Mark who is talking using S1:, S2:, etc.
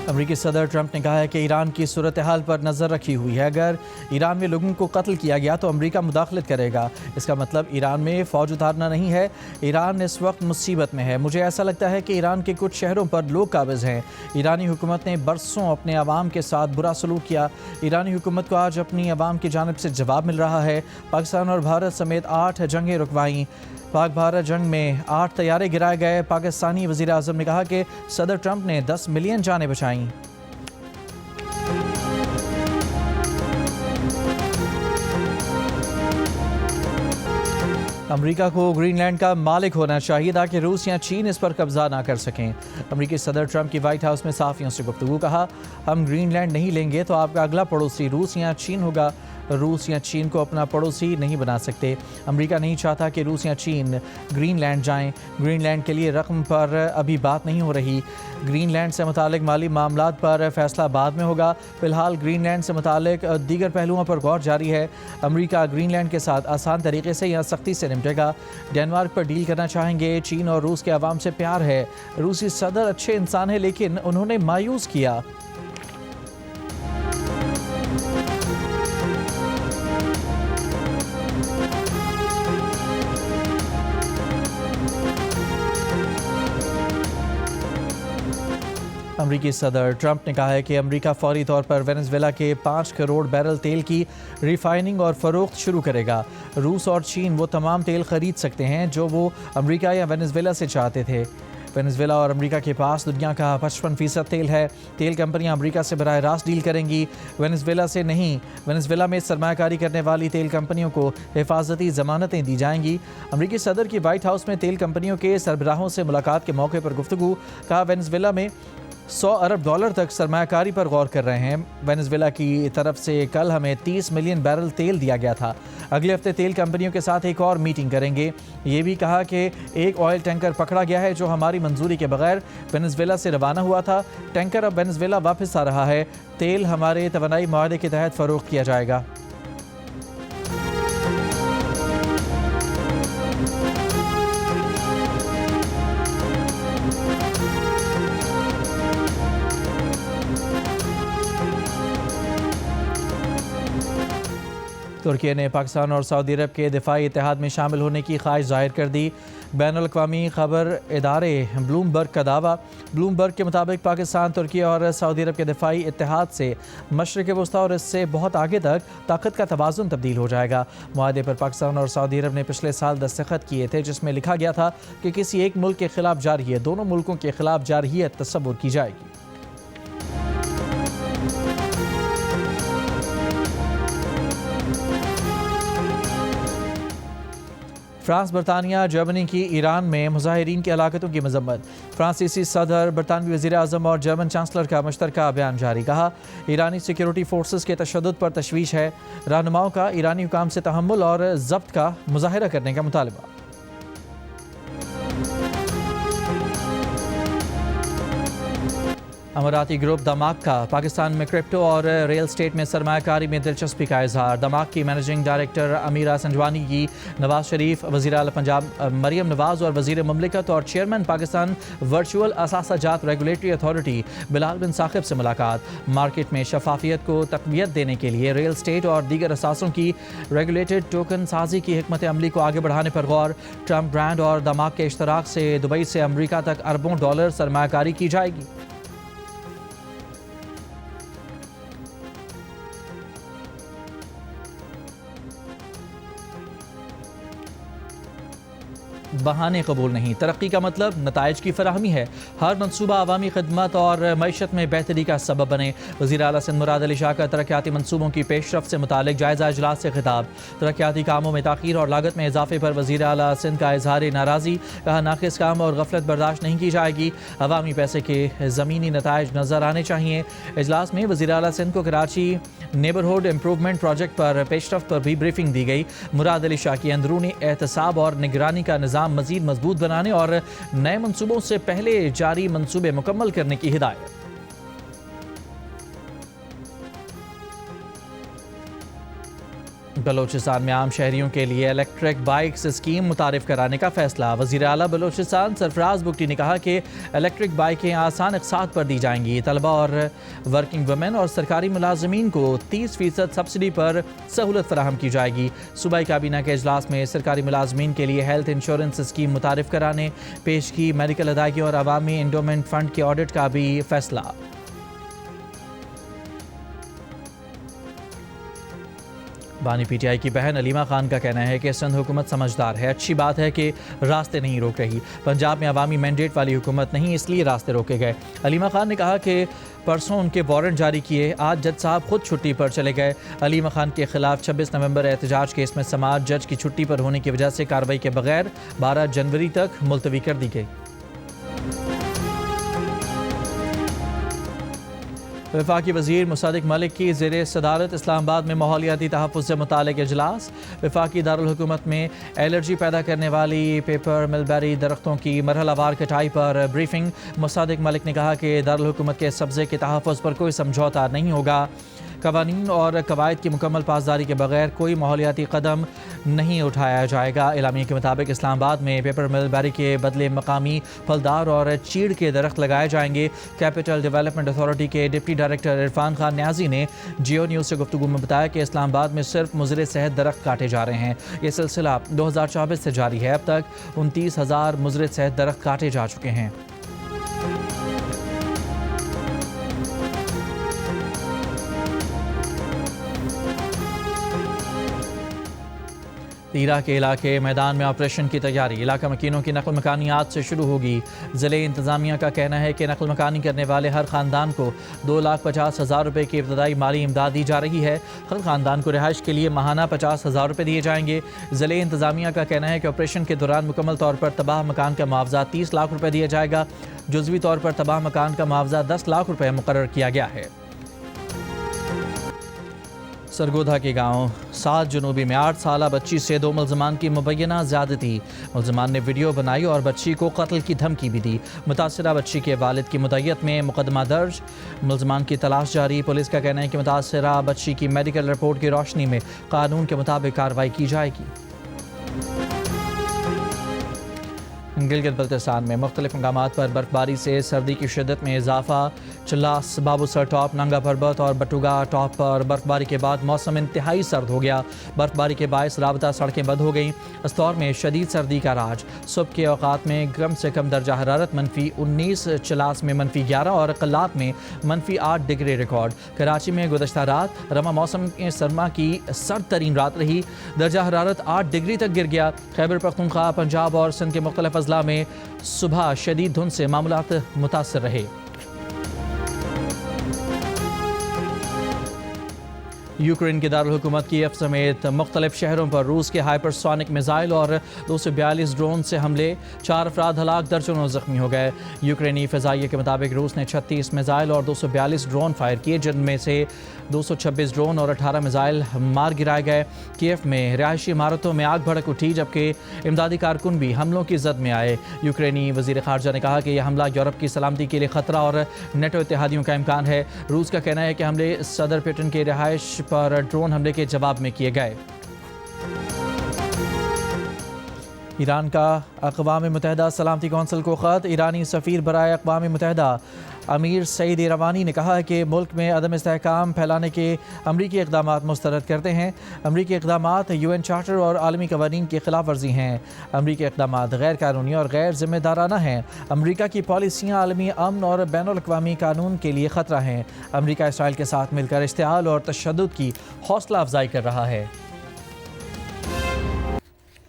S1: امریکی صدر ٹرمپ نے کہا ہے کہ ایران کی صورتحال پر نظر رکھی ہوئی ہے۔ اگر ایران میں لوگوں کو قتل کیا گیا تو امریکہ مداخلت کرے گا۔ اس کا مطلب ایران میں فوج اتارنا نہیں ہے۔ ایران اس وقت مصیبت میں ہے۔ مجھے ایسا لگتا ہے کہ ایران کے کچھ شہروں پر لوگ قابض ہیں۔ ایرانی حکومت نے برسوں اپنے عوام کے ساتھ برا سلوک کیا۔ ایرانی حکومت کو آج اپنی عوام کی جانب سے جواب مل رہا ہے۔ پاکستان اور بھارت سمیت 8 جنگیں رکوائیں۔ پاک بھارت جنگ میں 8 طیارے گرائے گئے۔ پاکستانی وزیر اعظم نے کہا کہ صدر ٹرمپ نے 10 ملین جانیں بچائیں۔ امریکہ کو گرین لینڈ کا مالک ہونا چاہیے تاکہ روس یا چین اس پر قبضہ نہ کر سکیں۔ امریکی صدر ٹرمپ کی وائٹ ہاؤس میں صحافیوں سے گفتگو۔ کہا، ہم گرین لینڈ نہیں لیں گے تو آپ کا اگلا پڑوسی روس یا چین ہوگا۔ روس یا چین کو اپنا پڑوسی نہیں بنا سکتے۔ امریکہ نہیں چاہتا کہ روس یا چین گرین لینڈ جائیں۔ گرین لینڈ کے لیے رقم پر ابھی بات نہیں ہو رہی۔ گرین لینڈ سے متعلق مالی معاملات پر فیصلہ بعد میں ہوگا۔ فی الحال گرین لینڈ سے متعلق دیگر پہلوؤں پر غور جاری ہے۔ امریکہ گرین لینڈ کے ساتھ آسان طریقے سے یا سختی سے نمٹے گا۔ ڈنمارک پر ڈیل کرنا چاہیں گے۔ چین اور روس کے عوام سے پیار ہے۔ روسی صدر اچھے انسان ہیں لیکن انہوں نے مایوس کیا۔ امریکی صدر ٹرمپ نے کہا ہے کہ امریکہ فوری طور پر وینزویلا کے 5 کروڑ بیرل تیل کی ریفائننگ اور فروخت شروع کرے گا۔ روس اور چین وہ تمام تیل خرید سکتے ہیں جو وہ امریکہ یا وینزویلا سے چاہتے تھے۔ وینزویلا اور امریکہ کے پاس دنیا کا 55% تیل ہے۔ تیل کمپنیاں امریکہ سے براہ راست ڈیل کریں گی، وینزویلا سے نہیں۔ وینزویلا میں سرمایہ کاری کرنے والی تیل کمپنیوں کو حفاظتی ضمانتیں دی جائیں گی۔ امریکی صدر کی وائٹ ہاؤس میں تیل کمپنیوں کے سربراہوں سے ملاقات کے موقع پر گفتگو۔ کہا، وینزویلا میں $100 ارب تک سرمایہ کاری پر غور کر رہے ہیں۔ وینزویلا کی طرف سے کل ہمیں 30 ملین بیرل تیل دیا گیا تھا۔ اگلے ہفتے تیل کمپنیوں کے ساتھ ایک اور میٹنگ کریں گے۔ یہ بھی کہا کہ ایک آئل ٹینکر پکڑا گیا ہے جو ہماری منظوری کے بغیر وینزویلا سے روانہ ہوا تھا۔ ٹینکر اب وینزویلا واپس آ رہا ہے۔ تیل ہمارے توانائی معاہدے کے تحت فروخت کیا جائے گا۔ ترکی نے پاکستان اور سعودی عرب کے دفاعی اتحاد میں شامل ہونے کی خواہش ظاہر کر دی۔ بین الاقوامی خبر ادارے بلومبرگ کا دعویٰ۔ بلومبرگ کے مطابق پاکستان، ترکی اور سعودی عرب کے دفاعی اتحاد سے مشرق وسطیٰ اور اس سے بہت آگے تک طاقت کا توازن تبدیل ہو جائے گا۔ معاہدے پر پاکستان اور سعودی عرب نے پچھلے سال دستخط کیے تھے جس میں لکھا گیا تھا کہ کسی ایک ملک کے خلاف جارحیت دونوں ملکوں کے خلاف جارحیت تصور کی جائے گی۔ فرانس، برطانیہ، جرمنی کی ایران میں مظاہرین کی ہلاکتوں کی مذمت۔ فرانسیسی صدر، برطانوی وزیر اعظم اور جرمن چانسلر کا مشترکہ بیان جاری۔ کہا، ایرانی سیکیورٹی فورسز کے تشدد پر تشویش ہے۔ رہنماؤں کا ایرانی حکام سے تحمل اور ضبط کا مظاہرہ کرنے کا مطالبہ۔ اماراتی گروپ دماغ کا پاکستان میں کرپٹو اور ریل اسٹیٹ میں سرمایہ کاری میں دلچسپی کا اظہار۔ دماغ کی مینیجنگ ڈائریکٹر امیرہ سنجوانی کی نواز شریف، وزیر اعلیٰ پنجاب مریم نواز اور وزیر مملکت اور چیئرمین پاکستان ورچوئل اثاثہ جات ریگولیٹری اتھارٹی بلال بن ثاقب سے ملاقات۔ مارکیٹ میں شفافیت کو تقویت دینے کے لیے ریل اسٹیٹ اور دیگر اثاثوں کی ریگولیٹڈ ٹوکن سازی کی حکمت عملی کو آگے بڑھانے پر غور۔ ٹرمپ برانڈ اور دماغ کے اشتراک سے دبئی سے امریکہ تک اربوں ڈالر سرمایہ کاری کی جائے گی۔ بہانے قبول نہیں۔ ترقی کا مطلب نتائج کی فراہمی ہے۔ ہر منصوبہ عوامی خدمت اور معیشت میں بہتری کا سبب بنے۔ وزیر اعلیٰ سندھ مراد علی شاہ کا ترقیاتی منصوبوں کی پیش رفت سے متعلق جائزہ اجلاس سے خطاب۔ ترقیاتی کاموں میں تاخیر اور لاگت میں اضافے پر وزیر اعلیٰ سندھ کا اظہار ناراضی۔ کہا، ناقص کام اور غفلت برداشت نہیں کی جائے گی۔ عوامی پیسے کے زمینی نتائج نظر آنے چاہیے۔ اجلاس میں وزیر اعلیٰ سندھ کو کراچی نیبرہڈ امپروومنٹ پروجیکٹ پر پیش رفت پر بھی بریفنگ دی گئی۔ مراد علی شاہ کی اندرونی احتساب اور نگرانی کا نظام مزید مضبوط بنانے اور نئے منصوبوں سے پہلے جاری منصوبے مکمل کرنے کی ہدایت۔ بلوچستان میں عام شہریوں کے لیے الیکٹرک بائکس اسکیم متعارف کرانے کا فیصلہ۔ وزیر اعلیٰ بلوچستان سرفراز بگٹی نے کہا کہ الیکٹرک بائکیں آسان اقساط پر دی جائیں گی۔ طلبہ اور ورکنگ ویمن اور سرکاری ملازمین کو 30% سبسڈی پر سہولت فراہم کی جائے گی۔ صوبائی کابینہ کے اجلاس میں سرکاری ملازمین کے لیے ہیلتھ انشورنس اسکیم متعارف کرانے پیش کی میڈیکل ادائیگی اور عوامی انڈومنٹ فنڈ کے آڈٹ کا بھی فیصلہ۔ بانی پی ٹی آئی کی بہن علیمہ خان کا کہنا ہے کہ سندھ حکومت سمجھدار ہے، اچھی بات ہے کہ راستے نہیں روک رہی۔ پنجاب میں عوامی مینڈیٹ والی حکومت نہیں، اس لیے راستے روکے گئے۔ علیمہ خان نے کہا کہ پرسوں ان کے وارنٹ جاری کیے، آج جج صاحب خود چھٹی پر چلے گئے۔ علیمہ خان کے خلاف 26 نومبر احتجاج کیس میں سماعت جج کی چھٹی پر ہونے کی وجہ سے کارروائی کے بغیر 12 جنوری تک ملتوی کر دی گئی۔ وفاقی وزیر مصدق ملک کی زیر صدارت اسلام آباد میں ماحولیاتی تحفظ سے متعلق اجلاس۔ وفاقی دارالحکومت میں الرجی پیدا کرنے والی پیپر ملبیری درختوں کی مرحلہ وار کٹائی پر بریفنگ۔ مصدق ملک نے کہا کہ دارالحکومت کے سبزے کے تحفظ پر کوئی سمجھوتہ نہیں ہوگا۔ قوانین اور قواعد کی مکمل پاسداری کے بغیر کوئی ماحولیاتی قدم نہیں اٹھایا جائے گا۔ اعلامیہ کے مطابق اسلام آباد میں پیپر مل بیری کے بدلے مقامی پھلدار اور چیڑ کے درخت لگائے جائیں گے۔ کیپٹل ڈیولپمنٹ اتھارٹی کے ڈپٹی ڈائریکٹر عرفان خان نیازی نے جیو نیوز سے گفتگو میں بتایا کہ اسلام آباد میں صرف مضر صحت درخت کاٹے جا رہے ہیں۔ یہ سلسلہ 2024 سے جاری ہے۔ اب تک 29,000 مضر صحت درخت کاٹے جا چکے ہیں۔ تیرا کے علاقے میدان میں آپریشن کی تیاری۔ علاقہ مکینوں کی نقل مکانی آج سے شروع ہوگی۔ ضلع انتظامیہ کا کہنا ہے کہ نقل مکانی کرنے والے ہر خاندان کو 2,50,000 روپے کی ابتدائی مالی امداد دی جا رہی ہے۔ ہر خاندان کو رہائش کے لیے ماہانہ 50,000 روپے دیے جائیں گے۔ ضلع انتظامیہ کا کہنا ہے کہ آپریشن کے دوران مکمل طور پر تباہ مکان کا معاوضہ 30 لاکھ روپے دیا جائے گا۔ جزوی طور پر تباہ مکان کا معاوضہ 10 لاکھ روپے مقرر کیا گیا ہے۔ سرگودھا کے گاؤں 7 جنوبی میں 8 سالہ بچی سے 2 ملزمان کی مبینہ زیادتی۔ ملزمان نے ویڈیو بنائی اور بچی کو قتل کی دھمکی بھی دی۔ متاثرہ بچی کے والد کی مدعیت میں مقدمہ درج، ملزمان کی تلاش جاری۔ پولیس کا کہنا ہے کہ متاثرہ بچی کی میڈیکل رپورٹ کی روشنی میں قانون کے مطابق کارروائی کی جائے گی۔ گلگت بلتستان میں مختلف مقامات پر برفباری سے سردی کی شدت میں اضافہ۔ چلاس، بابو سر ٹاپ، ننگا پربت اور بٹوگا ٹاپ پر برفباری کے بعد موسم انتہائی سرد ہو گیا۔ برفباری کے باعث رابطہ سڑکیں بند ہو گئیں۔ استور میں شدید سردی کا راج۔ صبح کے اوقات میں کم سے کم درجہ حرارت -19، چلاس میں -11 اور قلات میں -8 ڈگری ریکارڈ۔ کراچی میں گزشتہ رات رواں موسم سرما کی سرد ترین رات رہی۔ درجہ حرارت 8 ڈگری تک گر گیا۔ خیبر پختونخوا، پنجاب اور سندھ کے مختلف اضلاع میں صبح شدید دھند سے معاملات متاثر رہے۔ یوکرین کے دارالحکومت کیف سمیت مختلف شہروں پر روس کے ہائپر سونک میزائل اور 242 ڈرون سے حملے، 4 افراد ہلاک، درجنوں زخمی ہو گئے۔ یوکرینی فضائیہ کے مطابق روس نے 36 میزائل اور 242 ڈرون فائر کیے، جن میں سے 226 ڈرون اور 18 میزائل مار گرائے گئے۔ کیف میں رہائشی عمارتوں میں آگ بھڑک اٹھی، جبکہ امدادی کارکن بھی حملوں کی زد میں آئے۔ یوکرینی وزیر خارجہ نے کہا کہ یہ حملہ یورپ کی سلامتی کے لیے خطرہ اور نیٹو اتحادیوں کا امکان ہے۔ روس کا کہنا ہے کہ حملے صدر پوٹن کے رہائش پر ڈرون حملے کے جواب میں کیے گئے۔ ایران کا اقوام متحدہ سلامتی کونسل کو خط۔ ایرانی سفیر برائے اقوام متحدہ امیر سعید ایروانی نے کہا کہ ملک میں عدم استحکام پھیلانے کے امریکی اقدامات مسترد کرتے ہیں۔ امریکی اقدامات UN چارٹر اور عالمی قوانین کی خلاف ورزی ہیں۔ امریکی اقدامات غیر قانونی اور غیر ذمہ دارانہ ہیں۔ امریکہ کی پالیسیاں عالمی امن اور بین الاقوامی قانون کے لیے خطرہ ہیں۔ امریکہ اسرائیل کے ساتھ مل کر اشتعال اور تشدد کی حوصلہ افزائی کر رہا ہے۔